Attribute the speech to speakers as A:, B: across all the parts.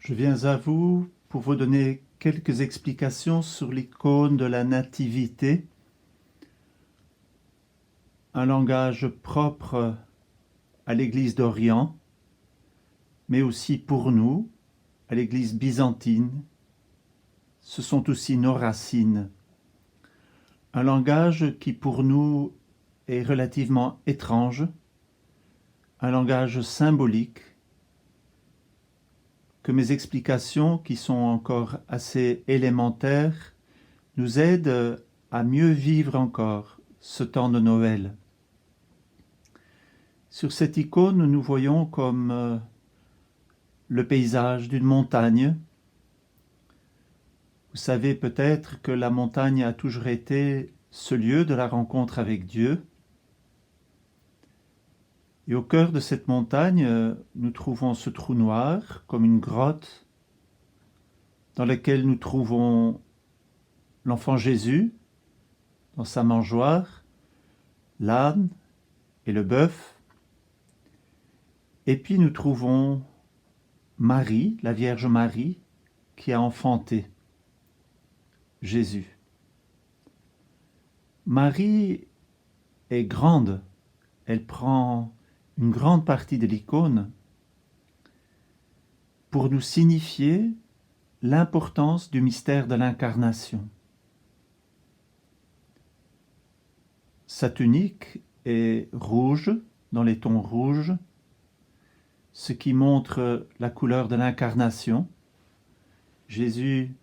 A: Je viens à vous pour vous donner quelques explications sur l'icône de la Nativité, un langage propre à l'Église d'Orient, mais aussi pour nous, à l'Église byzantine. Ce sont aussi nos racines. Un langage qui pour nous est relativement étrange, un langage symbolique, que mes explications, qui sont encore assez élémentaires, nous aident à mieux vivre encore ce temps de Noël. Sur cette icône, nous voyons comme le paysage d'une montagne. Vous savez peut-être que la montagne a toujours été ce lieu de la rencontre avec Dieu. Et au cœur de cette montagne, nous trouvons ce trou noir, comme une grotte, dans laquelle nous trouvons l'enfant Jésus, dans sa mangeoire, l'âne et le bœuf. Et puis nous trouvons Marie, la Vierge Marie, qui a enfanté Jésus. Marie est grande, elle prend une grande partie de l'icône pour nous signifier l'importance du mystère de l'incarnation. Sa tunique est rouge, dans les tons rouges, ce qui montre la couleur de l'incarnation. Jésus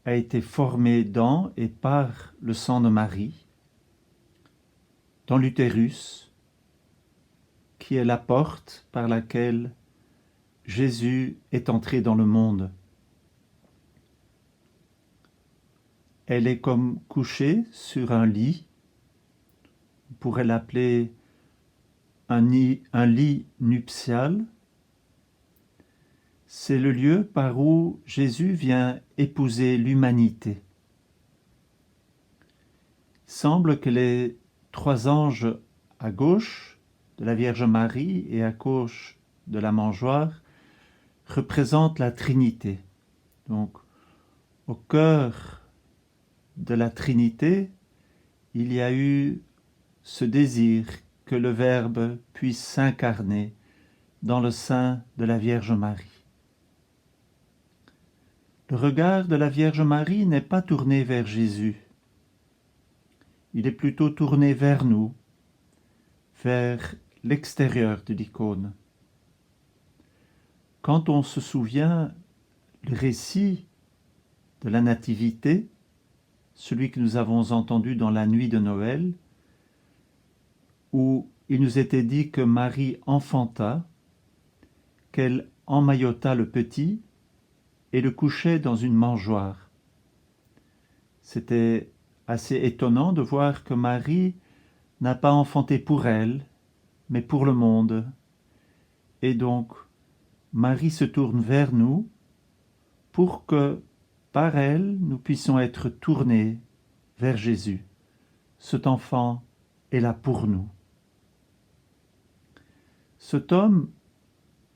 A: a été formé dans et par le sang de Marie, dans l'utérus, qui est la porte par laquelle Jésus est entré dans le monde. Elle est comme couchée sur un lit, on pourrait l'appeler un lit nuptial. C'est le lieu par où Jésus vient épouser l'humanité. Il semble que les trois anges à gauche de la Vierge Marie et à gauche de la mangeoire représentent la Trinité. Donc, au cœur de la Trinité, il y a eu ce désir que le Verbe puisse s'incarner dans le sein de la Vierge Marie. Le regard de la Vierge Marie n'est pas tourné vers Jésus. Il est plutôt tourné vers nous, vers l'extérieur de l'icône. Quand on se souvient le récit de la Nativité, celui que nous avons entendu dans la nuit de Noël, où il nous était dit que Marie enfanta, qu'elle emmaillota le petit et le couchait dans une mangeoire. C'était assez étonnant de voir que Marie n'a pas enfanté pour elle, mais pour le monde. Et donc, Marie se tourne vers nous pour que, par elle, nous puissions être tournés vers Jésus. Cet enfant est là pour nous. Cet homme,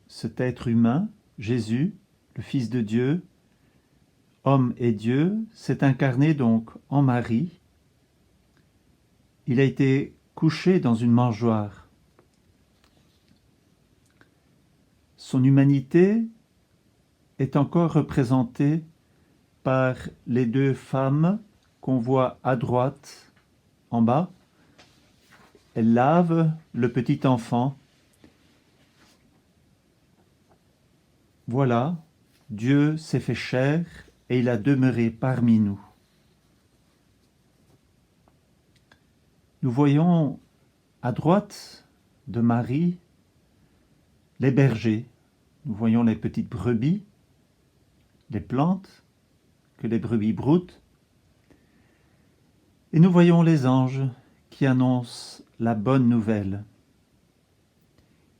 A: cet être humain, Jésus, le Fils de Dieu, homme et Dieu, s'est incarné donc en Marie. Il a été couché dans une mangeoire. Son humanité est encore représentée par les deux femmes qu'on voit à droite, en bas. Elles lavent le petit enfant. Voilà, Dieu s'est fait chair et il a demeuré parmi nous. Nous voyons à droite de Marie les bergers. Nous voyons les petites brebis, les plantes que les brebis broutent. Et nous voyons les anges qui annoncent la bonne nouvelle.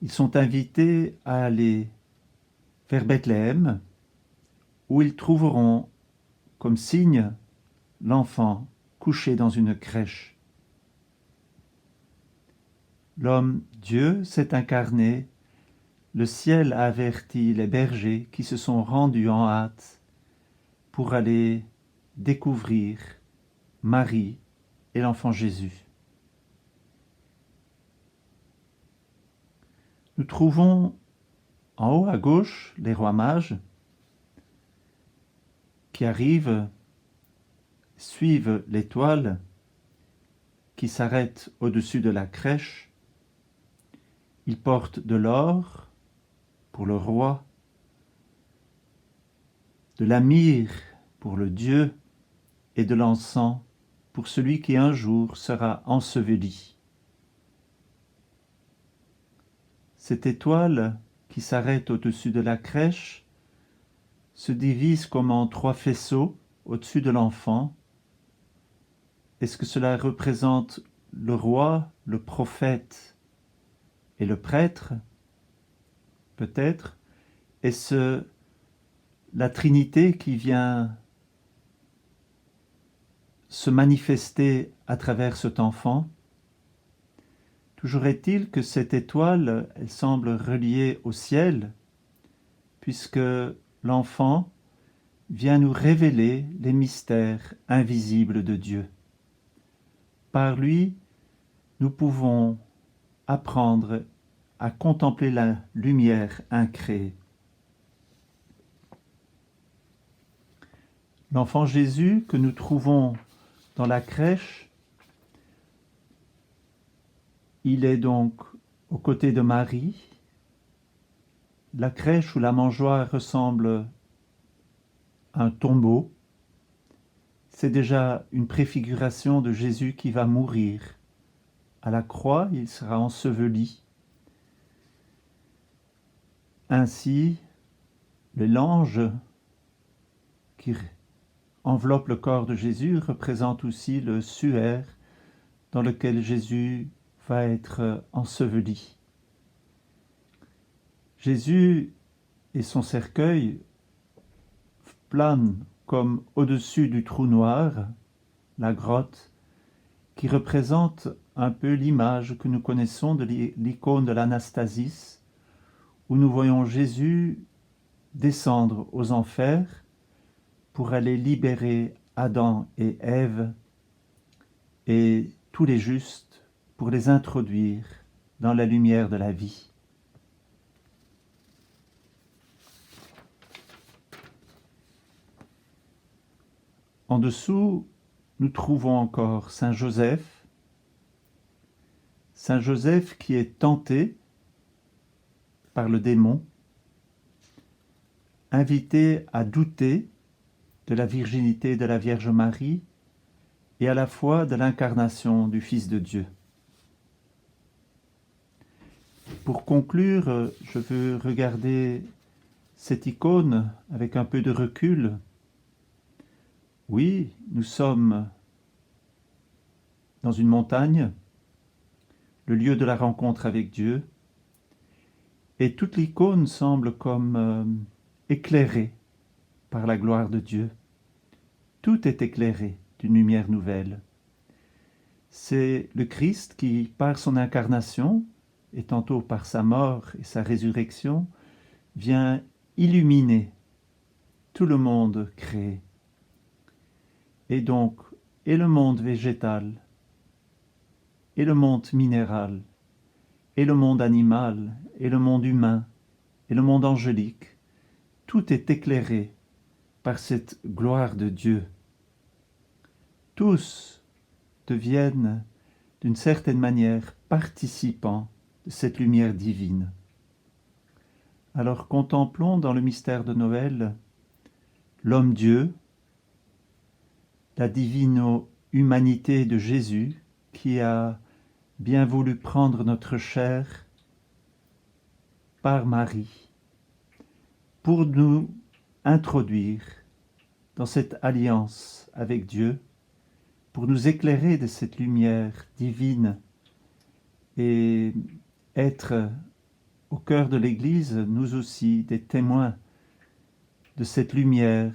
A: Ils sont invités à aller vers Bethléem, où ils trouveront comme signe l'enfant couché dans une crèche. L'homme, Dieu, s'est incarné le ciel a averti les bergers qui se sont rendus en hâte pour aller découvrir Marie et l'enfant Jésus. Nous trouvons en haut à gauche les rois mages qui arrivent, suivent l'étoile qui s'arrête au-dessus de la crèche. Ils portent de l'or pour le roi, de la myrrhe pour le Dieu et de l'encens pour celui qui un jour sera enseveli. Cette étoile qui s'arrête au-dessus de la crèche se divise comme en 3 faisceaux au-dessus de l'enfant. Est-ce que cela représente le roi, le prophète et le prêtre? Peut-être. Est-ce la Trinité qui vient se manifester à travers cet enfant? Toujours est-il que cette étoile, elle semble reliée au ciel, puisque l'enfant vient nous révéler les mystères invisibles de Dieu. Par lui, nous pouvons apprendre à contempler la lumière incréée. L'enfant Jésus que nous trouvons dans la crèche, il est donc aux côtés de Marie. La crèche ou la mangeoire ressemble à un tombeau. C'est déjà une préfiguration de Jésus qui va mourir. À la croix, il sera enseveli. Ainsi, l'ange qui enveloppe le corps de Jésus représente aussi le suaire dans lequel Jésus va être enseveli. Jésus et son cercueil planent comme au-dessus du trou noir, la grotte, qui représente un peu l'image que nous connaissons de l'icône de l'Anastasis, où nous voyons Jésus descendre aux enfers pour aller libérer Adam et Ève et tous les justes pour les introduire dans la lumière de la vie. En dessous, nous trouvons encore Saint Joseph qui est tenté par le démon, invité à douter de la virginité de la Vierge Marie et à la fois de l'incarnation du Fils de Dieu. Pour conclure, je veux regarder cette icône avec un peu de recul. Oui, nous sommes dans une montagne, le lieu de la rencontre avec Dieu, et toute l'icône semble comme éclairée par la gloire de Dieu. Tout est éclairé d'une lumière nouvelle. C'est le Christ qui, par son incarnation, et tantôt par sa mort et sa résurrection, vient illuminer tout le monde créé. Et donc, et le monde végétal, et le monde minéral, et le monde animal, et le monde humain, et le monde angélique, tout est éclairé par cette gloire de Dieu. Tous deviennent, d'une certaine manière, participants de cette lumière divine. Alors contemplons dans le mystère de Noël l'homme-Dieu, la divino-humanité de Jésus qui a bien voulu prendre notre chair par Marie pour nous introduire dans cette alliance avec Dieu, pour nous éclairer de cette lumière divine et être au cœur de l'Église, nous aussi, des témoins de cette lumière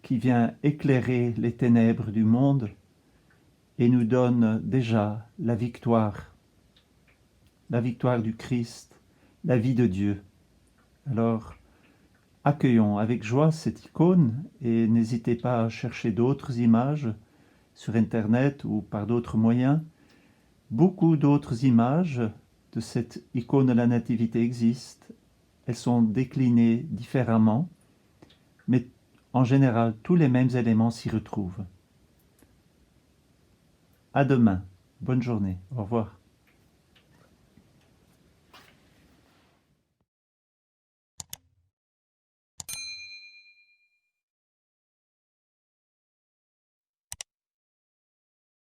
A: qui vient éclairer les ténèbres du monde et nous donne déjà la victoire du Christ, la vie de Dieu. Alors, accueillons avec joie cette icône et n'hésitez pas à chercher d'autres images sur Internet ou par d'autres moyens. Beaucoup d'autres images de cette icône de la Nativité existent. Elles sont déclinées différemment, mais en général, tous les mêmes éléments s'y retrouvent. À demain. Bonne journée. Au revoir.